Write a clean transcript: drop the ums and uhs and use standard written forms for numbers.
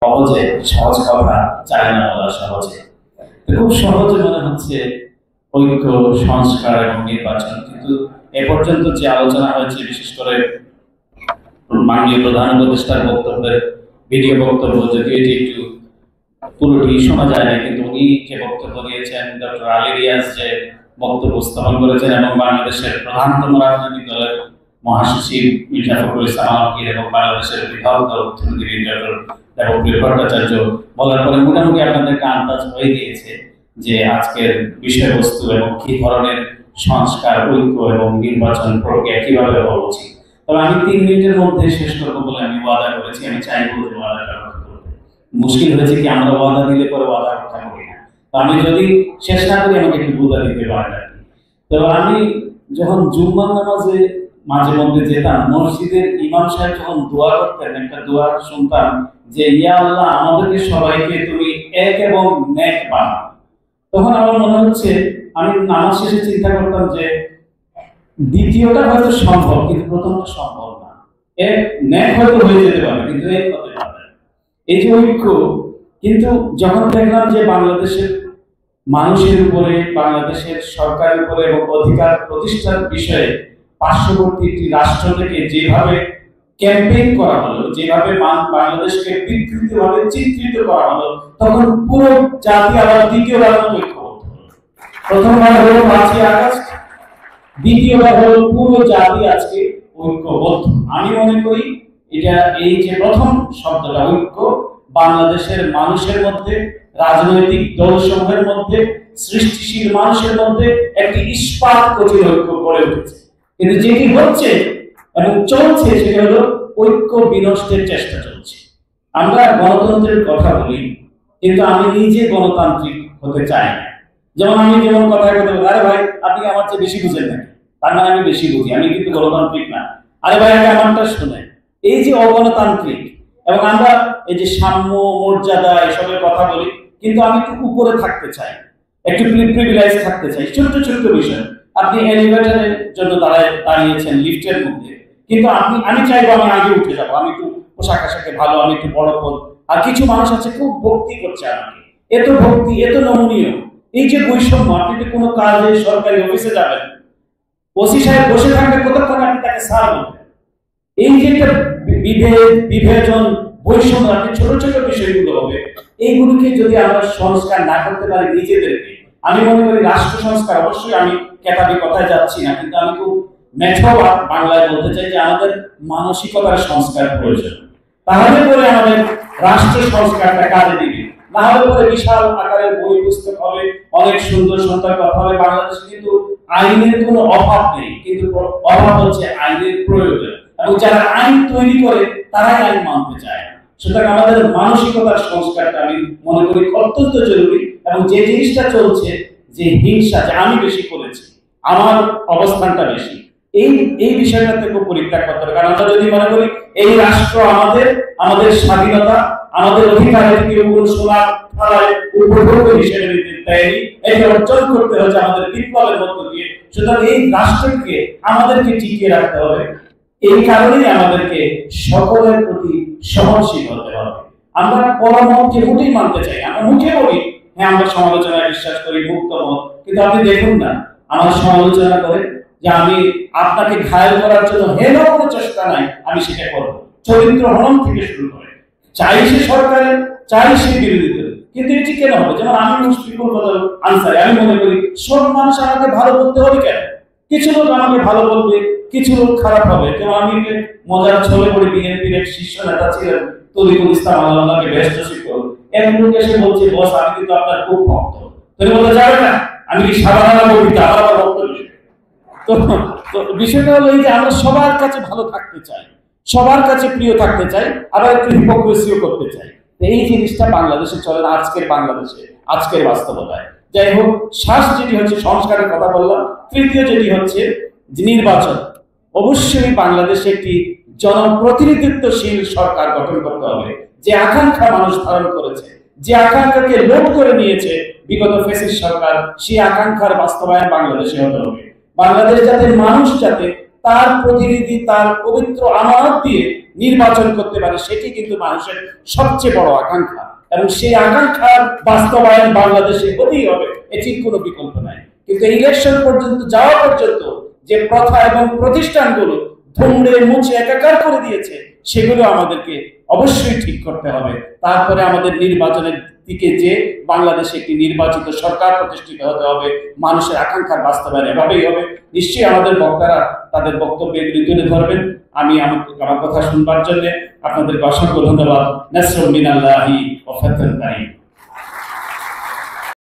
সহজে সহজ কথা চায় না বলা সহজে। খুব সহজে মনে হচ্ছে ঐক্য, সংস্কার এবং নির্বাচন, কিন্তু এ পর্যন্ত যে আলোচনা হয়েছে, বিশেষ করে মাননীয় প্রধান উপদেষ্টার বক্তব্যের ভিডিও বক্তব্য, যদি এটি একটু পুরোটি শোনা যায় না, কিন্তু উনি যে বক্তব্য দিয়েছেন, ডক্টর আলী রিয়াজ যে বক্তব্য উপস্থাপন করেছেন, এবং বাংলাদেশের প্রধানতম রাজনৈতিক দলের মহাসচিব মির্জা ফখরুল ইসলাম আলমগীর এবং বাংলাদেশের বিধায়ক দল অর্থনীতিবিদ ডক্টর দেবপ্রিয় ভট্টাচার্য বলার পরে মোটামুটি আপনাদের আন্দাজ হয়ে গিয়েছে যে আজকের বিষয়বস্তু এবং কি ধরনের সংস্কার, ঐক্য এবং নির্বাচন প্রক্রিয়া কিভাবে হওয়া উচিত। তবে আমি 3 মিনিটের মধ্যে শেষ করবো বলে আমি ওয়াদা করেছি। আমি চাইবো যে ওয়াদাটা রক্ষা করতে। মুশকিল হয়েছে কি, আমরা ওয়াদা দিলে পরে ওয়াদা রক্ষা করি না। তো আমি যদি শেষ না করি আমাকে একটু বুঝা দিতে পারেন। তো আমি যখন জুম্মার নামাজে মাঝে মধ্যে যেতাম, মসজিদের ইমাম সাহেব যখন দোয়া করতেন, একটা দোয়া শুনতাম যে ইয়া আল্লাহ আমাদেরকে সবাইকে তুমি এক এবং নেক বানাও। তখন আমার মনে হচ্ছে, আমি নামাজ শেষে চিন্তা করতাম যে দ্বিতীয়টা হয়তো সম্ভব, কিন্তু প্রথমটা সম্ভব না। এক নেক হয়তো হয়ে যেতে পারে, কিন্তু এক হতে পারে না। এই যে ঐক্য, কিন্তু যখন দেখলাম যে বাংলাদেশের মানুষের উপরে, বাংলাদেশের সরকারের উপরে এবং অধিকার প্রতিষ্ঠার বিষয়ে পার্শ্ববর্তী একটি রাষ্ট্র থেকে যেভাবে ক্যাম্পেইন করা হলো, যেভাবে বাংলাদেশকে বিকৃতভাবে চিত্রিত করা হলো, তখন পুরো জাতি আবার দ্বিতীয়বার ঐক্যবদ্ধ হলো। প্রথমবার হলো 5ই আগস্ট, দ্বিতীয়বার হলো পুরো জাতি আজকে ঐক্যবদ্ধ। আমি মনে করি এটা, এই যে প্রথম শব্দটা ঐক্য, বাংলাদেশের মানুষের মধ্যে, রাজনৈতিক দলসমূহের মধ্যে, সৃষ্টিশীল মানুষের মধ্যে একটি ইস্পাত কঠিন ঐক্য গড়ে উঠেছে। কিন্তু যেটি হচ্ছে এবং চলছে সেটা হলো ঐক্য বিনষ্টের চেষ্টা চলছে। আমরা গণতন্ত্রের কথা বলি, কিন্তু আমি নিজে গণতান্ত্রিক হতে চাই না। যেমন আমি কথায় কথা বলি, আরে ভাই আপনি আমার চেয়ে বেশি বুঝেন নাকি, তার মানে আমি বেশি বুঝি, আমি কিন্তু গণতান্ত্রিক না। আরে ভাই আগে আমারটা শুনেন। এই যে অগণতান্ত্রিক, এবং আমরা এই যে সাম্য, মর্যাদা এসবের কথা বলি, কিন্তু আমি একটু উপরে থাকতে চাই, একটু প্রিভিলেজ থাকতে চাই। ছোট্ট ছোট্ট বিষয়, আপনি এলিভেটরের জন্য দাঁড়িয়েছেন লিফটের মধ্যে, কিন্তু আমি চাইবো আমি আগে উঠে যাবো, আমি একটু পোশাক আশাকে ভালো, আমি একটু বড় পদ। আর কিছু মানুষ আছে খুব ভক্তি করছে আমাকে, এত ভক্তি, এত নমনীয়। এই যে বৈষম্য, আপনি যদি কোনো কাজে সরকারি অফিসে যাবেন, ওসি সাহেব বসে থাকলে কতক্ষণ আপনি তাকে স্যার বলবেন। এই যে একটা বিভেজন, বৈষম্য, আপনি ছোট ছোট বিষয়গুলো হবে, এইগুলোকে যদি আমরা সংস্কার না করতে পারি নিজেদেরকে, আমি মনে করি রাষ্ট্র সংস্কার, অবশ্যই আমি ক্যাটাবি কথায় যাচ্ছি না, কিন্তু আমি খুব মেঠো বাংলায় বলতে চাই যে আমাদের মানসিকতার সংস্কার প্রয়োজন। তাহলে পরে আমাদের রাষ্ট্র সংস্কারটা কাজে দিবে। না হলে পরে বিশাল আকারের বই পুস্তক হবে, অনেক সুন্দর সুন্দর কথা হবে। বাংলাদেশে কিন্তু আইনের কোনো অভাব নেই, কিন্তু অভাব হচ্ছে আইনের প্রয়োগে, এবং যারা আইন তৈরি করে তারাই আইন মানতে চায় না। সুতরাং আমাদের মানসিকতার সংস্কারটা আমি মনে করি অত্যন্ত জরুরি। এবং যে জিনিসটা চলছে, যে হিংসা, যে আমি বেশি করেছি, আমার অবস্থানটা বেশি, এই বিষয়টা থেকে পরিত্যাগ করতে হবে। কারণ আমরা যদি মনে করি এই রাষ্ট্র আমাদের স্বাধীনতা, আমাদের অধিকারের কেউ কোনো সোনার থালায় উপভোগ্য হিসেবে নিতে দেয়নি, এটা অর্জন করতে হচ্ছে আমাদের বিপ্লবের মধ্য দিয়ে। সুতরাং এই রাষ্ট্রকে আমাদেরকে টিকিয়ে রাখতে হবে। এই কারণেই আমাদেরকে সকলের প্রতি সহনশীল হতে হবে। আমরা পরমতকে মোটেই মানতে চাই, আমরা মুখে বলি হ্যাঁ আমরা সমালোচনায় বিশ্বাস করি, মুক্ত মত, কিন্তু আপনি দেখুন না আমার সমালোচনা করে যে আমি আপনাকে ঘায়েল করার জন্য হেন কোনো চেষ্টা নাই, আমি সেটা করবো। চরিত্র হনন থেকে শুরু করে, চাই সে সরকারের, চাই সে বিরোধী দল, কিন্তু এটি কেন হবে? যেমন আমি মুশফিকুর বদল আনসারী, আমি মনে করি সব মানুষ আমাকে ভালো বলতে হবে কেন? কিছু লোক আমাকে ভালো বলবে, কিছু লোক খারাপ হবে। যেমন আমি মজার ছলে পড়ে বিএনপির এক শীর্ষ নেতা ছিলেন তরিকুল ইসলাম, আল্লাহকে ব্যস্ত শিক্ষক, এক লোক এসে বলছে বস আমি কিন্তু আপনার খুব ভক্ত। তুমি বলতে যাবে না আমি কি সাধারণ বলতে আমার ভক্ত বিষয়। তো বিষয়টা হলো এই যে আমরা সবার কাছে ভালো থাকতে চাই, সবার কাছে প্রিয় থাকতে চাই, আবার একটু হিপোক্রেসিও করতে চাই। এই জিনিসটা বাংলাদেশে চলে না, আজকের বাংলাদেশে, আজকের বাস্তবতায়। যাই হোক, শ্বাস যেটি হচ্ছে সংস্কারের কথা বললাম, তৃতীয় যেটি হচ্ছে নির্বাচন। অবশ্যই বাংলাদেশে একটি জনপ্রতিনিধিত্বশীল সরকার গঠন করতে হবে। যে আকাঙ্ক্ষা মানুষ ধারণ করেছে, যে আকাঙ্ক্ষাকে লোড করে নিয়েছে বিগত ফ্যাসিস্ট সরকার, সেই আকাঙ্ক্ষার বাস্তবায়ন বাংলাদেশে হতে হবে। বাংলাদেশ যাতে মানুষ যাতে তার প্রতিনিধি তার পবিত্র আমানত দিয়ে নির্বাচন করতে পারে, সেটি কিন্তু মানুষের সবচেয়ে বড় আকাঙ্ক্ষা, এবং সেই আকাঙ্ক্ষার বাস্তবায়ন বাংলাদেশে হতেই হবে, এটির কোনো বিকল্প নাই। কিন্তু ইলেকশন পর্যন্ত যাওয়া পর্যন্ত যে প্রথা এবং প্রতিষ্ঠানগুলো ধুমড়ে মুছে একাকার করে দিয়েছে, সেগুলো আমাদেরকে অবশ্যই ঠিক করতে হবে। তারপরে আমাদের নির্বাচনের দিকে যে বাংলাদেশে একটি নির্বাচিত সরকার প্রতিষ্ঠিত হতে হবে, মানুষের আকাঙ্ক্ষার বাস্তবায়ন এভাবেই হবে। নিশ্চয়ই আমাদের বক্তারা তাদের বক্তব্য এগুলি তুলে ধরবেন। আমি আমার কথা শুনবার জন্য আপনাদেরকে অসংখ্য ধন্যবাদ। নাসরুম মিনাল্লাহি ওয়া ফাতহুন কারীম।